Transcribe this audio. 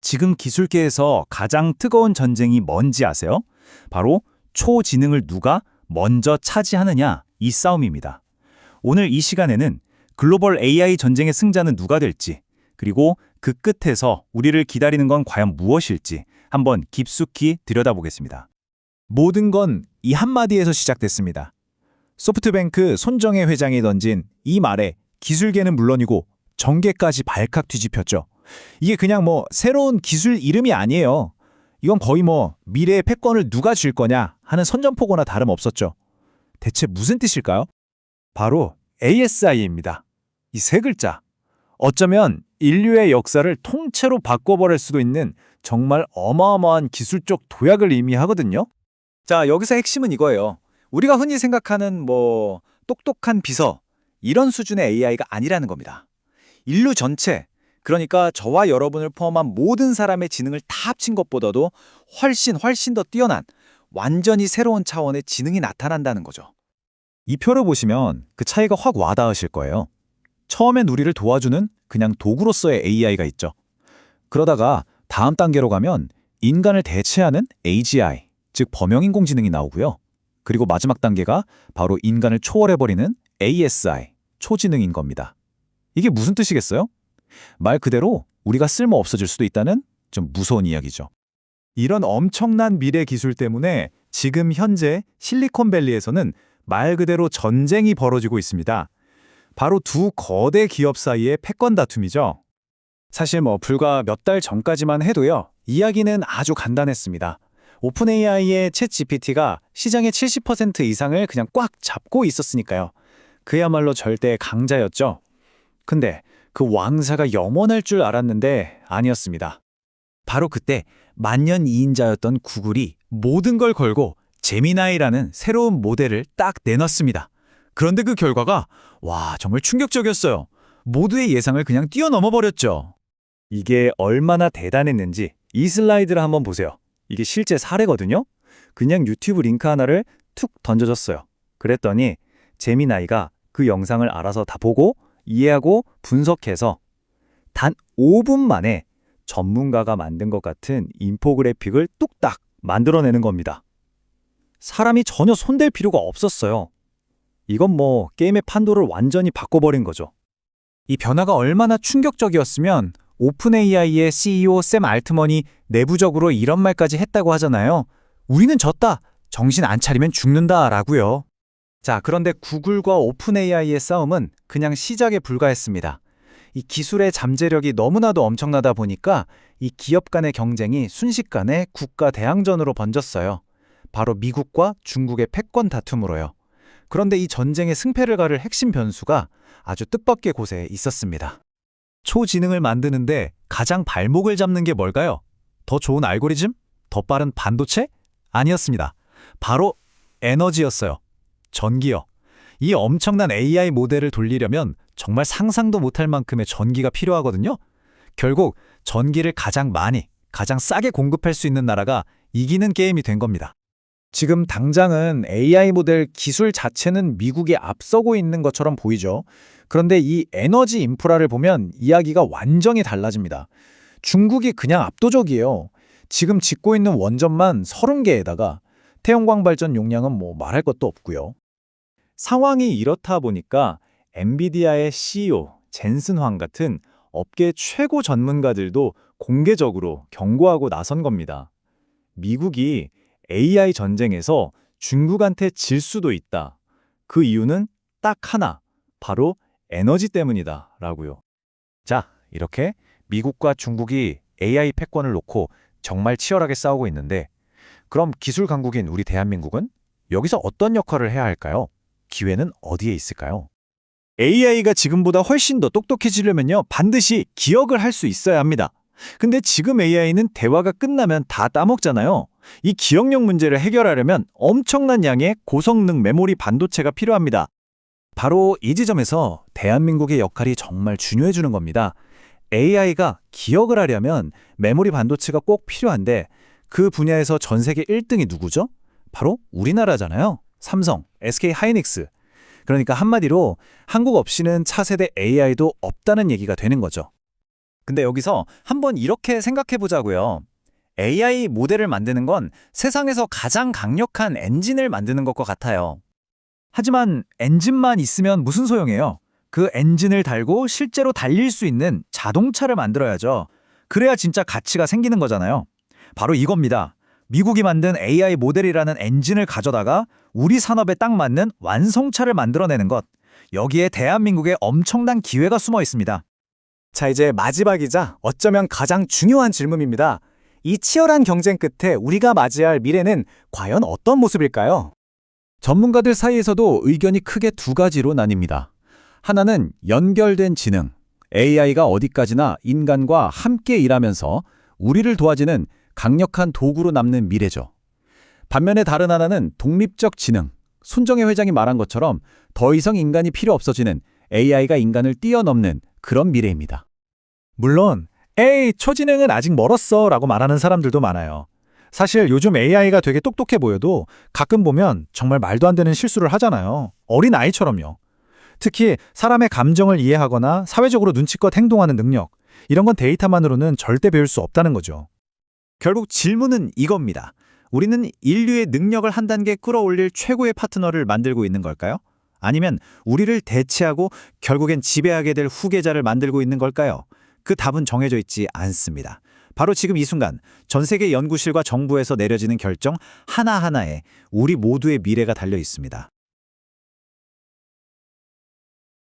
지금 기술계에서 가장 뜨거운 전쟁이 뭔지 아세요? 바로 초지능을 누가 먼저 차지하느냐, 이 싸움입니다. 오늘 이 시간에는 글로벌 AI 전쟁의 승자는 누가 될지, 그리고 그 끝에서 우리를 기다리는 건 과연 무엇일지 한번 깊숙이 들여다보겠습니다. 모든 건 이 한마디에서 시작됐습니다. 소프트뱅크 손정혜 회장이 던진 이 말에 기술계는 물론이고 정계까지 발칵 뒤집혔죠. 이게 그냥 새로운 기술 이름이 아니에요. 이건 거의 미래의 패권을 누가 줄 거냐 하는 선전포고나 다름없었죠. 대체 무슨 뜻일까요? 바로 ASI입니다. 이 세 글자. 어쩌면 인류의 역사를 통째로 바꿔버릴 수도 있는 정말 어마어마한 기술적 도약을 의미하거든요. 자, 여기서 핵심은 이거예요. 우리가 흔히 생각하는 똑똑한 비서, 이런 수준의 AI가 아니라는 겁니다. 인류 전체, 그러니까 저와 여러분을 포함한 모든 사람의 지능을 다 합친 것보다도 훨씬 더 뛰어난 완전히 새로운 차원의 지능이 나타난다는 거죠. 이 표를 보시면 그 차이가 확 와닿으실 거예요. 처음엔 우리를 도와주는 그냥 도구로서의 AI가 있죠. 그러다가 다음 단계로 가면 인간을 대체하는 AGI, 즉 범용인공지능이 나오고요. 그리고 마지막 단계가 바로 인간을 초월해버리는 ASI, 초지능인 겁니다. 이게 무슨 뜻이겠어요? 말 그대로 우리가 쓸모 없어질 수도 있다는 좀 무서운 이야기죠. 이런 엄청난 미래 기술 때문에 지금 현재 실리콘밸리에서는 말 그대로 전쟁이 벌어지고 있습니다. 바로 두 거대 기업 사이의 패권 다툼이죠. 사실 불과 몇 달 전까지만 해도요, 이야기는 아주 간단했습니다. 오픈 AI의 챗 GPT가 시장의 70% 이상을 그냥 꽉 잡고 있었으니까요. 그야말로 절대 강자였죠. 근데 그 왕자가 영원할 줄 알았는데 아니었습니다. 바로 그때 만년이인자였던 구글이 모든 걸 걸고 제미나이라는 새로운 모델을 딱 내놨습니다. 그런데 그 결과가 정말 충격적이었어요. 모두의 예상을 그냥 뛰어넘어 버렸죠. 이게 얼마나 대단했는지 이 슬라이드를 한번 보세요. 이게 실제 사례거든요. 그냥 유튜브 링크 하나를 툭 던져줬어요. 그랬더니 제미나이가 그 영상을 알아서 다 보고 이해하고 분석해서 단 5분 만에 전문가가 만든 것 같은 인포그래픽을 뚝딱 만들어내는 겁니다. 사람이 전혀 손댈 필요가 없었어요. 이건 게임의 판도를 완전히 바꿔버린 거죠. 이 변화가 얼마나 충격적이었으면 오픈 AI의 CEO 샘 알트먼이 내부적으로 이런 말까지 했다고 하잖아요. 우리는 졌다. 정신 안 차리면 죽는다 라고요. 자, 그런데 구글과 오픈 AI의 싸움은 그냥 시작에 불과했습니다. 이 기술의 잠재력이 너무나도 엄청나다 보니까 이 기업 간의 경쟁이 순식간에 국가 대항전으로 번졌어요. 바로 미국과 중국의 패권 다툼으로요. 그런데 이 전쟁의 승패를 가를 핵심 변수가 아주 뜻밖의 곳에 있었습니다. 초지능을 만드는데 가장 발목을 잡는 게 뭘까요? 더 좋은 알고리즘? 더 빠른 반도체? 아니었습니다. 바로 에너지였어요. 전기요. 이 엄청난 AI 모델을 돌리려면 정말 상상도 못할 만큼의 전기가 필요하거든요. 결국 전기를 가장 많이, 가장 싸게 공급할 수 있는 나라가 이기는 게임이 된 겁니다. 지금 당장은 AI 모델 기술 자체는 미국이 앞서고 있는 것처럼 보이죠. 그런데 이 에너지 인프라를 보면 이야기가 완전히 달라집니다. 중국이 그냥 압도적이에요. 지금 짓고 있는 원전만 30개에다가 태양광 발전 용량은 말할 것도 없고요. 상황이 이렇다 보니까 엔비디아의 CEO 젠슨 황 같은 업계 최고 전문가들도 공개적으로 경고하고 나선 겁니다. 미국이 AI 전쟁에서 중국한테 질 수도 있다. 그 이유는 딱 하나, 바로 에너지 때문이다 라고요. 자, 이렇게 미국과 중국이 AI 패권을 놓고 정말 치열하게 싸우고 있는데, 그럼 기술 강국인 우리 대한민국은 여기서 어떤 역할을 해야 할까요? 기회는 어디에 있을까요? AI가 지금보다 훨씬 더 똑똑해지려면요, 반드시 기억을 할 수 있어야 합니다. 근데 지금 AI는 대화가 끝나면 다 따먹잖아요. 이 기억력 문제를 해결하려면 엄청난 양의 고성능 메모리 반도체가 필요합니다. 바로 이 지점에서 대한민국의 역할이 정말 중요해지는 겁니다. AI가 기억을 하려면 메모리 반도체가 꼭 필요한데 그 분야에서 전 세계 1등이 누구죠? 바로 우리나라잖아요. 삼성, SK 하이닉스. 그러니까 한마디로 한국 없이는 차세대 AI도 없다는 얘기가 되는 거죠. 근데 여기서 한번 이렇게 생각해 보자고요. AI 모델을 만드는 건 세상에서 가장 강력한 엔진을 만드는 것과 같아요. 하지만 엔진만 있으면 무슨 소용이에요? 그 엔진을 달고 실제로 달릴 수 있는 자동차를 만들어야죠. 그래야 진짜 가치가 생기는 거잖아요. 바로 이겁니다. 미국이 만든 AI 모델이라는 엔진을 가져다가 우리 산업에 딱 맞는 완성차를 만들어내는 것. 여기에 대한민국의 엄청난 기회가 숨어 있습니다. 자, 이제 마지막이자 어쩌면 가장 중요한 질문입니다. 이 치열한 경쟁 끝에 우리가 맞이할 미래는 과연 어떤 모습일까요? 전문가들 사이에서도 의견이 크게 두 가지로 나뉩니다. 하나는 연결된 지능, AI가 어디까지나 인간과 함께 일하면서 우리를 도와주는 강력한 도구로 남는 미래죠. 반면에 다른 하나는 독립적 지능, 손정혜 회장이 말한 것처럼 더 이상 인간이 필요 없어지는 AI가 인간을 뛰어넘는 그런 미래입니다. 물론 에이, 초지능은 아직 멀었어 라고 말하는 사람들도 많아요. 사실 요즘 AI가 되게 똑똑해 보여도 가끔 보면 정말 말도 안 되는 실수를 하잖아요. 어린 아이처럼요. 특히 사람의 감정을 이해하거나 사회적으로 눈치껏 행동하는 능력, 이런 건 데이터만으로는 절대 배울 수 없다는 거죠. 결국 질문은 이겁니다. 우리는 인류의 능력을 한 단계 끌어올릴 최고의 파트너를 만들고 있는 걸까요? 아니면 우리를 대체하고 결국엔 지배하게 될 후계자를 만들고 있는 걸까요? 그 답은 정해져 있지 않습니다. 바로 지금 이 순간 전 세계 연구실과 정부에서 내려지는 결정 하나하나에 우리 모두의 미래가 달려 있습니다.